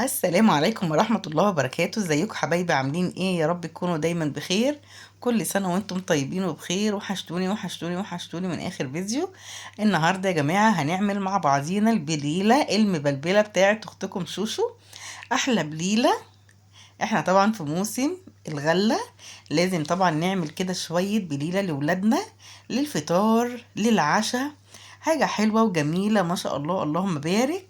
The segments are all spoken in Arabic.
السلام عليكم ورحمة الله وبركاته. ازيكم حبايبي؟ عاملين ايه؟ يا رب تكونوا دايما بخير. كل سنة وانتم طيبين وبخير. وحشتوني وحشتوني وحشتوني من اخر فيديو. النهاردة يا جماعة هنعمل مع بعضينا البليلة المبلبلة بتاعت اختكم شوشو. احلى بليلة. احنا طبعا في موسم الغلة، لازم طبعا نعمل كده شوية بليلة لولادنا، للفطار للعشاء. حاجة حلوة وجميلة ما شاء الله، اللهم بارك.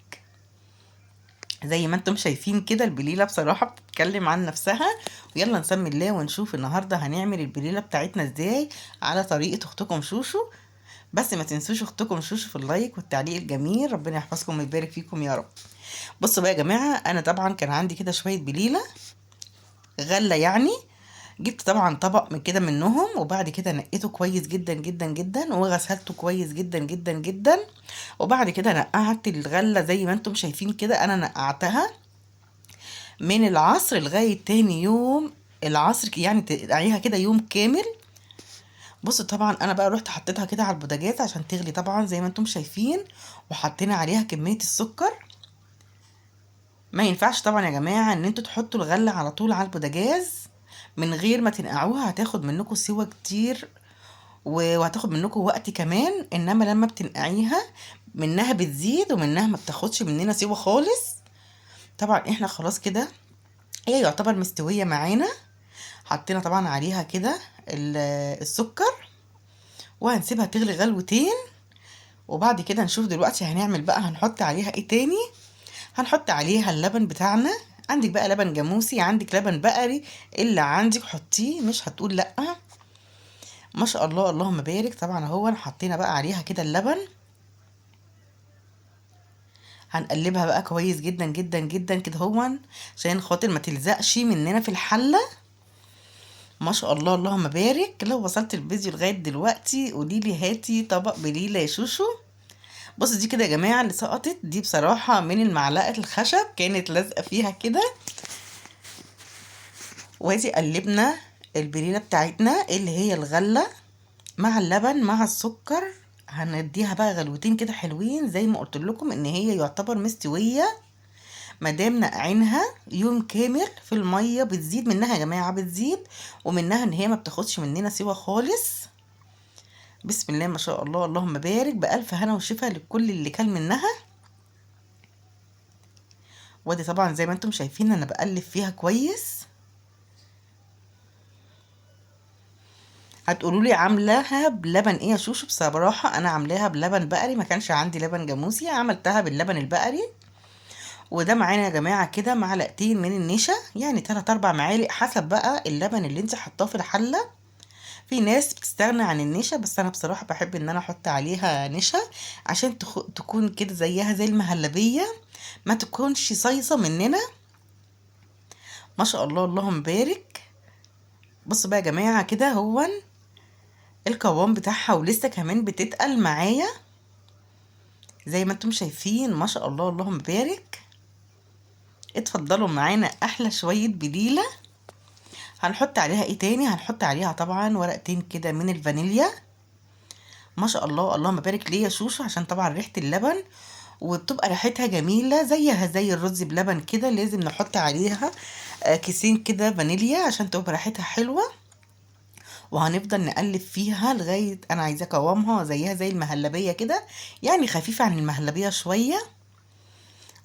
زي ما انتم شايفين كده البليلة بصراحة بتتكلم عن نفسها. ويلا نسمي الله ونشوف النهاردة هنعمل البليلة بتاعتنا ازاي على طريقة اختكم شوشو. بس ما تنسوش اختكم شوشو في اللايك والتعليق الجميل، ربنا يحفظكم ويبارك فيكم يا رب. بصوا بقى يا جماعة، انا طبعا كان عندي كده شوية بليلة غلة يعني. جبت طبعا طبق من كده منهم، وبعد كده نقيته كويس جدا جدا جدا وغسلته كويس جدا جدا جدا. وبعد كده نقعت الغلة زي ما انتم شايفين كده، انا نقعتها من العصر لغاية تاني يوم العصر، يعني تقعيها كده يوم كامل. بصوا طبعا انا بقى رحت حطيتها كده على البوتاجاز عشان تغلي طبعا زي ما انتم شايفين، وحطينا عليها كمية السكر. ما ينفعش طبعا يا جماعة ان انتوا تحطوا الغلة على طول على البوتاجاز من غير ما تنقعوها، هتاخد منكم سوا كتير وهتاخد منكم وقت كمان. انما لما بتنقعيها منها بتزيد ومنها ما بتاخدش مننا سوا خالص. طبعا احنا خلاص كده هي يعتبر مستوية معانا. حطينا طبعا عليها كده السكر، وهنسيبها تغلي غلوتين. وبعد كده نشوف دلوقتي هنعمل بقى، هنحط عليها ايه تاني. هنحط عليها اللبن بتاعنا. عندك بقى لبن جاموسي، عندك لبن بقري، اللي عندك حطيه مش هتقول لا. ما شاء الله اللهم بارك. طبعا اهو حطينا بقى عليها كده اللبن. هنقلبها بقى كويس جدا جدا جدا كده هو، عشان خاطر ما تلزقش مننا في الحله. ما شاء الله اللهم بارك. لو وصلت الفيديو لغايه دلوقتي قولي لي هاتي طبق بليله يا شوشو. بص دي كده يا جماعه اللي سقطت دي بصراحه من المعلقه الخشب، كانت لازقه فيها كده. وادي قلبنا البليله بتاعتنا اللي هي الغله مع اللبن مع السكر. هنديها بقى غلوتين كده حلوين زي ما قلت لكم ان هي يعتبر مستويه. مادام نقعينها يوم كامل في الميه بتزيد منها يا جماعه، بتزيد ومنها ان هي ما بتاخدش مننا سوا خالص. بسم الله ما شاء الله اللهم بارك. بألف هنا وشفا لكل اللي كل منها. وادي طبعا زي ما انتم شايفين انا بقلب فيها كويس. هتقولوا لي عاملاها بلبن ايه يا شوشو؟ بصراحه انا عاملاها بلبن بقري، ما كانش عندي لبن جاموسي، عملتها باللبن البقري. وده معانا يا جماعه كده معلقتين من النشا، يعني 3 4 معالق حسب بقى اللبن اللي انت حطاه في الحله. في ناس بتستغنى عن النشا، بس انا بصراحه بحب ان انا احط عليها نشا عشان تكون كده زيها زي المهلبيه، ما تكونش صيصه مننا. ما شاء الله اللهم بارك. بصوا بقى يا جماعه كده هو القوام بتاعها ولسه كمان بتتقل معايا زي ما انتم شايفين. ما شاء الله اللهم بارك. اتفضلوا معانا احلى شويه بليله. هنحط عليها ايه تاني؟ هنحط عليها طبعا ورقتين كده من الفانيليا. ما شاء الله اللهم بارك ليه يا شوشو، عشان طبعا ريحه اللبن وبتبقى ريحتها جميله زيها زي الرز بلبن كده. لازم نحط عليها كيسين كده فانيليا عشان تبقى ريحتها حلوه. وهنفضل نقلب فيها لغايه انا عايزاه قوامها زيها زي المهلبيه كده، يعني خفيفه عن المهلبيه شويه.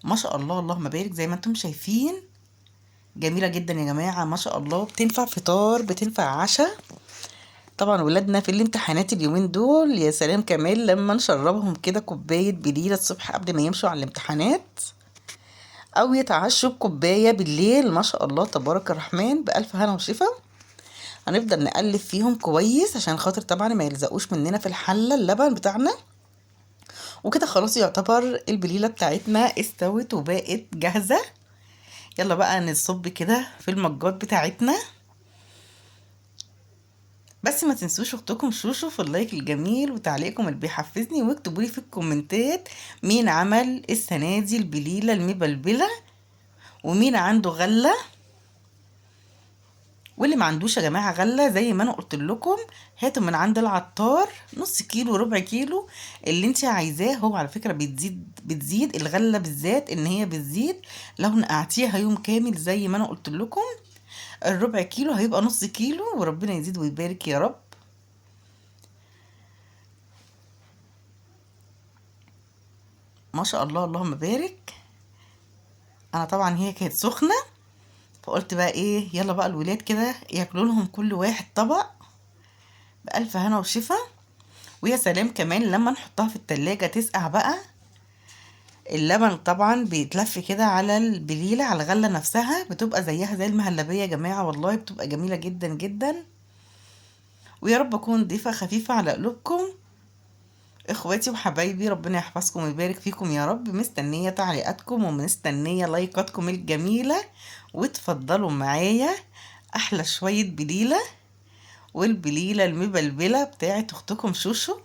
ما شاء الله اللهم بارك زي ما انتم شايفين. جميله جدا يا جماعه ما شاء الله. بتنفع فطار بتنفع عشاء. طبعا ولادنا في الامتحانات اليومين دول يا سلام كمان لما نشربهم كده كوبايه بليله الصبح قبل ما يمشوا على الامتحانات، او يتعشوا بكوبايه بالليل. ما شاء الله تبارك الرحمن بألف هنا وشفا. هنفضل نقلب فيهم كويس عشان خاطر طبعا ما يلزقوش مننا في الحله اللبن بتاعنا. وكده خلاص يعتبر البليله بتاعتنا استوت وبقت جاهزه. يلا بقى نصب كده في المجات بتاعتنا. بس ما تنسوش اختكم شوشو في اللايك الجميل وتعليقكم اللي بيحفزني، واكتبوا لي في الكومنتات مين عمل السنه دي البليله المبلبله ومين عنده غله. واللي ما عندوش يا جماعه غله زي ما انا قلت لكم، هاتوا من عند العطار نص كيلو ربع كيلو اللي انت عايزاه. هو على فكره بتزيد الغله بالذات، ان هي بتزيد لو نقعتيها يوم كامل زي ما انا قلت لكم. الربع كيلو هيبقى نص كيلو، وربنا يزيد ويبارك يا رب. ما شاء الله اللهم بارك. انا طبعا هي كانت سخنه، فقلت بقى ايه، يلا بقى الولاد كده ياكلوا لهم كل واحد طبق بألف هنا وشفا. ويا سلام كمان لما نحطها في التلاجة تسقع بقى. اللبن طبعا بيتلف كده على البليلة، على الغلة نفسها، بتبقى زيها زي المهلبية يا جماعة، والله بتبقى جميلة جدا جدا. ويا رب اكون ضيفة خفيفة على قلوبكم اخواتي وحبايبي. ربنا يحفظكم ويبارك فيكم يا رب. مستنية تعليقاتكم ومستنية لايكاتكم الجميلة. وتفضلوا معايا احلى شوية بليلة، والبليلة المبلبلة بتاعت اختكم شوشو.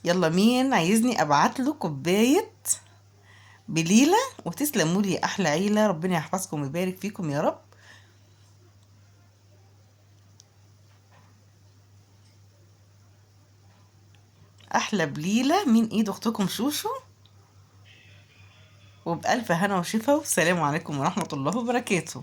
يلا مين عايزني ابعتله كوباية بليلة؟ وتسلموا لي احلى عيلة، ربنا يحفظكم ويبارك فيكم يا رب. احلى بليلة من ايد اختكم شوشو، وبألف هنا وشفا، والسلام عليكم ورحمة الله وبركاته.